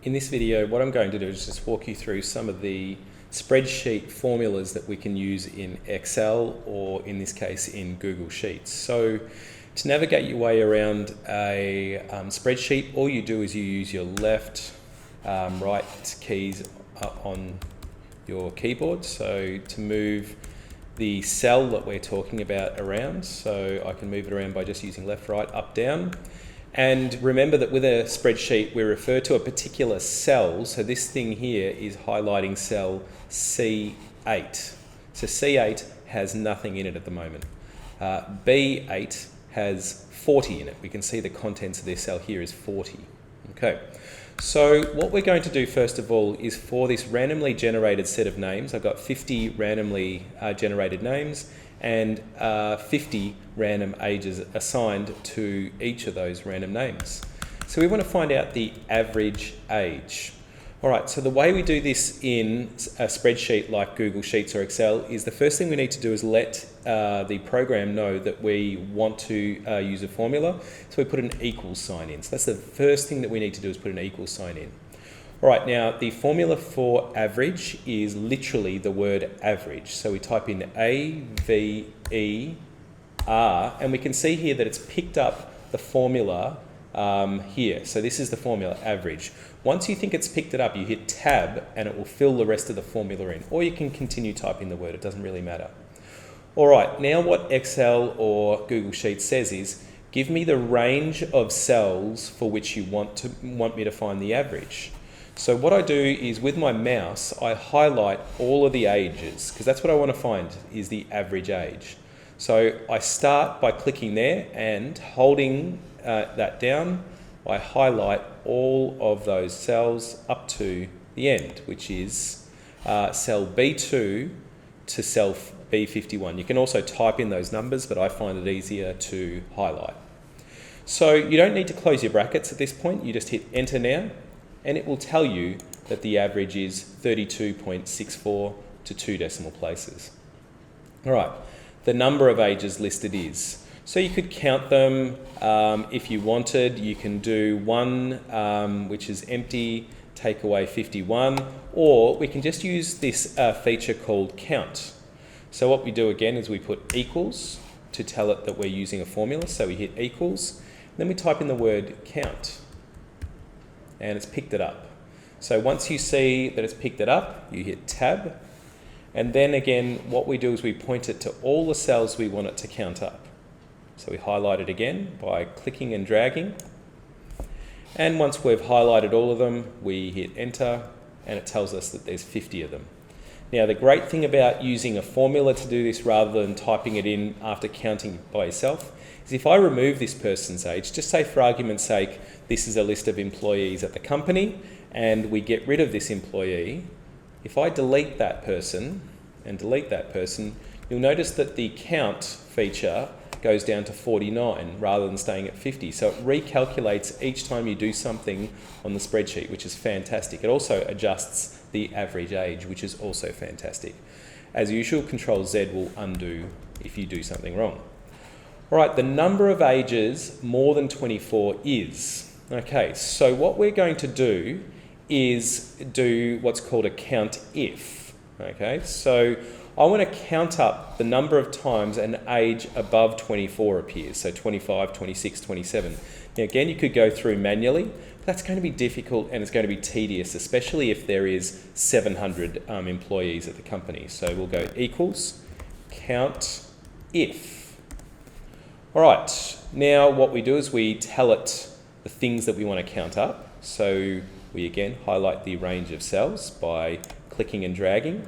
In this video, what I'm going to do is just walk you through some of the spreadsheet formulas that we can use in Excel, or in this case in Google Sheets. So to navigate your way around a spreadsheet, all you do is you use your left, right keys on your keyboard. So to move the cell that we're talking about around, so I can move it around by just using left, right, up, down. And remember that with a spreadsheet, we refer to a particular cell. So this thing here is highlighting cell C8. So C8 has nothing in it at the moment. B8 has 40 in it. We can see the contents of this cell here is 40. Okay. So what we're going to do first of all is, for this randomly generated set of names, I've got 50 randomly generated names and 50 random ages assigned to each of those random names. So we want to find out the average age. All right, so the way we do this in a spreadsheet like Google Sheets or Excel is, the first thing we need to do is let the program know that we want to use a formula. So we put an equals sign in. So that's the first thing that we need to do, is put an equals sign in. All right, now the formula for average is literally the word average. So we type in A-V-E-R, and we can see here that it's picked up the formula here. So this is the formula, average. Once you think it's picked it up, you hit tab and it will fill the rest of the formula in. Or you can continue typing the word, it doesn't really matter. All right, now what Excel or Google Sheets says is, give me the range of cells for which you want me to find the average. So what I do is, with my mouse, I highlight all of the ages, because that's what I want to find, is the average age. So I start by clicking there and holding that down. I highlight all of those cells up to the end, which is cell B2 to cell B51. You can also type in those numbers, but I find it easier to highlight. So you don't need to close your brackets at this point. You just hit enter now, and it will tell you that the average is 32.64 to 2 decimal places. All right, the number of ages listed is, so you could count them if you wanted. You can do 1, which is empty, take away 51, or we can just use this feature called count. So what we do again is we put equals to tell it that we're using a formula. So we hit equals, then we type in the word count, and it's picked it up. So once you see that it's picked it up, you hit tab, and then again what we do is we point it to all the cells we want it to count up. So we highlight it again by clicking and dragging, and once we've highlighted all of them, we hit enter, and it tells us that there's 50 of them. Now the great thing about using a formula to do this rather than typing it in after counting by yourself is, if I remove this person's age, just say for argument's sake this is a list of employees at the company and we get rid of this employee, if I delete that person and delete that person, you'll notice that the count feature goes down to 49 rather than staying at 50. So it recalculates each time you do something on the spreadsheet, which is fantastic. It also adjusts the average age, which is also fantastic. As usual, Control Z will undo if you do something wrong. All right, the number of ages more than 24 is. Okay, so what we're going to do is do what's called a count if. Okay, so I want to count up the number of times an age above 24 appears, so 25, 26, 27. Now again, you could go through manually, but that's going to be difficult and it's going to be tedious, especially if there is 700 employees at the company. So we'll go equals count if. All right, now what we do is we tell it the things that we want to count up. So we again highlight the range of cells by clicking and dragging.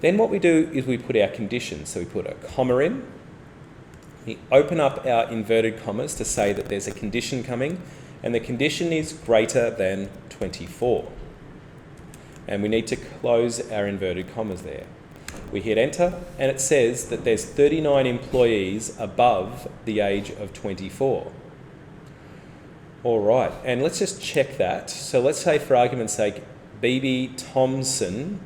Then what we do is we put our conditions. So we put a comma in. We open up our inverted commas to say that there's a condition coming, and the condition is greater than 24. And we need to close our inverted commas there. We hit enter, and it says that there's 39 employees above the age of 24. All right, and let's just check that. So let's say, for argument's sake, BB Thompson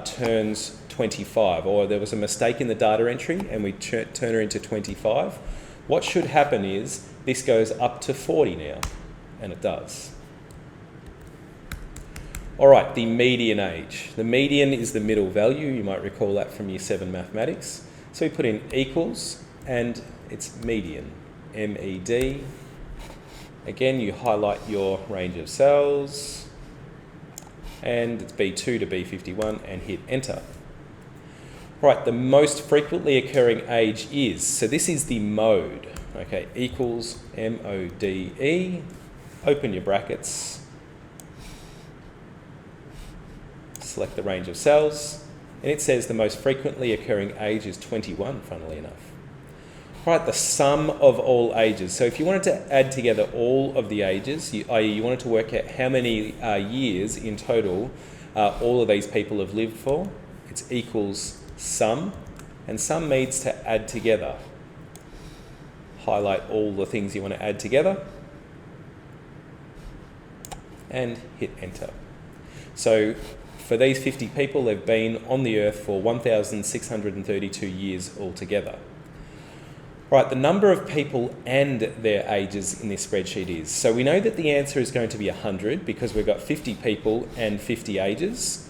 turns 25, or there was a mistake in the data entry and we turn her into 25. What should happen is this goes up to 40 now, and it does. All right, the median age. The median is the middle value. You might recall that from year 7 mathematics. So we put in equals, and it's median, MED. Again, you highlight your range of cells, and it's B2 to B51, and hit enter. Right, the most frequently occurring age is, so this is the mode, okay, equals MODE, open your brackets, select the range of cells, and it says the most frequently occurring age is 21, funnily enough. Right, the sum of all ages. So if you wanted to add together all of the ages, i.e. you wanted to work out how many years in total all of these people have lived for, it's equals sum, and sum means to add together. Highlight all the things you want to add together, and hit enter. So for these 50 people, they've been on the earth for 1,632 years altogether. Right, the number of people and their ages in this spreadsheet is. So we know that the answer is going to be 100 because we've got 50 people and 50 ages.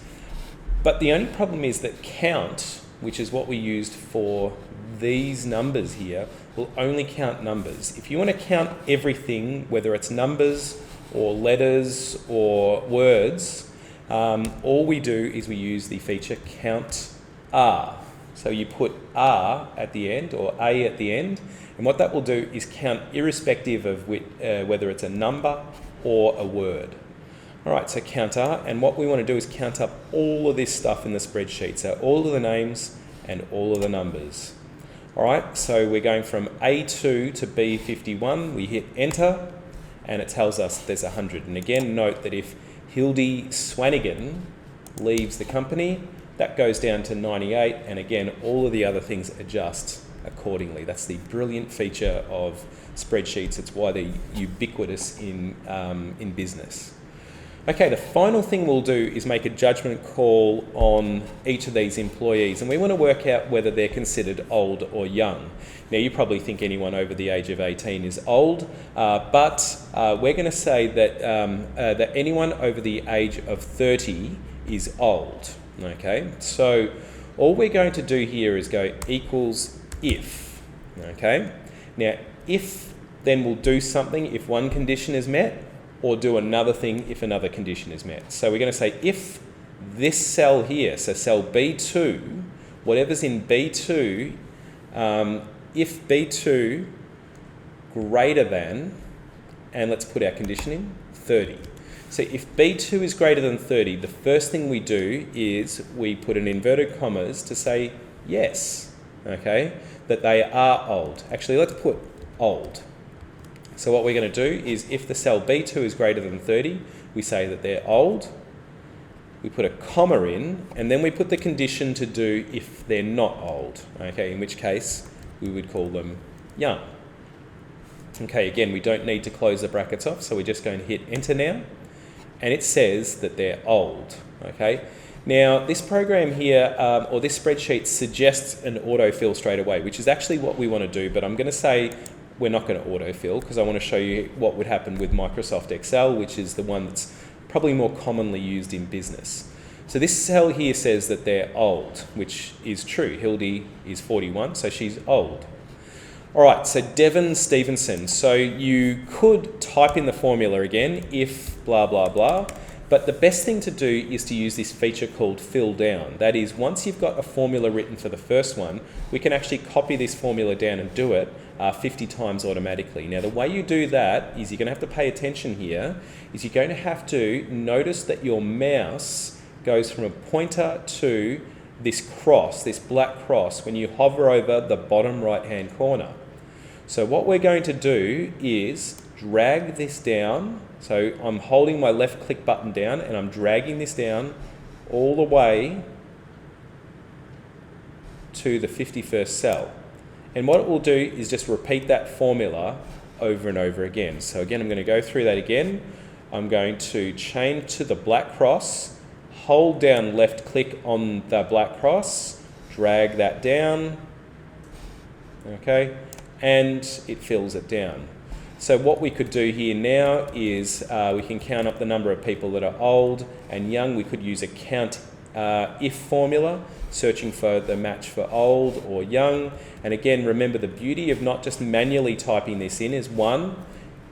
But the only problem is that count, which is what we used for these numbers here, will only count numbers. If you want to count everything, whether it's numbers or letters or words, all we do is we use the feature count R. So you put R at the end or A at the end, and what that will do is count irrespective of whether it's a number or a word. All right, so count R, and what we want to do is count up all of this stuff in the spreadsheet, so all of the names and all of the numbers. All right, so we're going from A2 to B51, we hit enter, and it tells us there's 100. And again, note that if Hildy Swanigan leaves the company, that goes down to 98, and again, all of the other things adjust accordingly. That's the brilliant feature of spreadsheets. It's why they're ubiquitous in business. Okay, the final thing we'll do is make a judgment call on each of these employees, and we want to work out whether they're considered old or young. Now, you probably think anyone over the age of 18 is old, but we're going to say that anyone over the age of 30 is old. Okay, so all we're going to do here is go equals if. Okay, now if, then we'll do something if one condition is met, or do another thing if another condition is met. So we're going to say if this cell here, so cell B2, whatever's in B2, if B2 greater than, and let's put our condition in, 30. So if B2 is greater than 30, the first thing we do is we put an inverted commas to say yes, okay, that they are old. Actually, let's put old. So what we're going to do is if the cell B2 is greater than 30, we say that they're old. We put a comma in, and then we put the condition to do if they're not old, okay, in which case we would call them young. Okay, again, we don't need to close the brackets off, so we're just going to hit enter now. And it says that they're old, okay? Now, this program here, or this spreadsheet suggests an autofill straight away, which is actually what we want to do, but I'm going to say we're not going to autofill because I want to show you what would happen with Microsoft Excel, which is the one that's probably more commonly used in business. So this cell here says that they're old, which is true. Hildy is 41, so she's old. All right, so Devon Stevenson. So you could type in the formula again, if blah, blah, blah, but the best thing to do is to use this feature called fill down. That is, once you've got a formula written for the first one, we can actually copy this formula down and do it 50 times automatically. Now, the way you do that is you're going to have to pay attention here, is you're going to have to notice that your mouse goes from a pointer to this cross, this black cross, when you hover over the bottom right-hand corner. So what we're going to do is drag this down. So I'm holding my left click button down and I'm dragging this down all the way to the 51st cell. And what it will do is just repeat that formula over and over again. So again, I'm going to go through that again. I'm going to change to the black cross, hold down left click on the black cross, drag that down, okay, and it fills it down. So what we could do here now is we can count up the number of people that are old and young. We could use a count if formula, searching for the match for old or young. And again, remember the beauty of not just manually typing this in is one,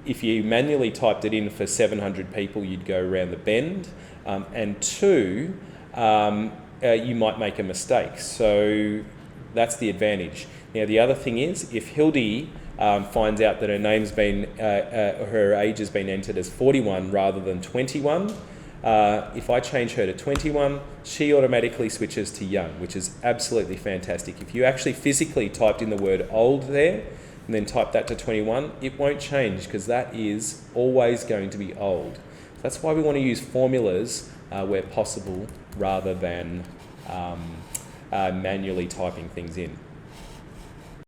if you manually typed it in for 700 people, you'd go around the bend. And two, you might make a mistake. So that's the advantage. Now, the other thing is, if Hildy finds out that her name's been, her age has been entered as 41 rather than 21, if I change her to 21, she automatically switches to young, which is absolutely fantastic. If you actually physically typed in the word old there, and then type that to 21, it won't change because that is always going to be old. That's why we want to use formulas where possible rather than manually typing things in.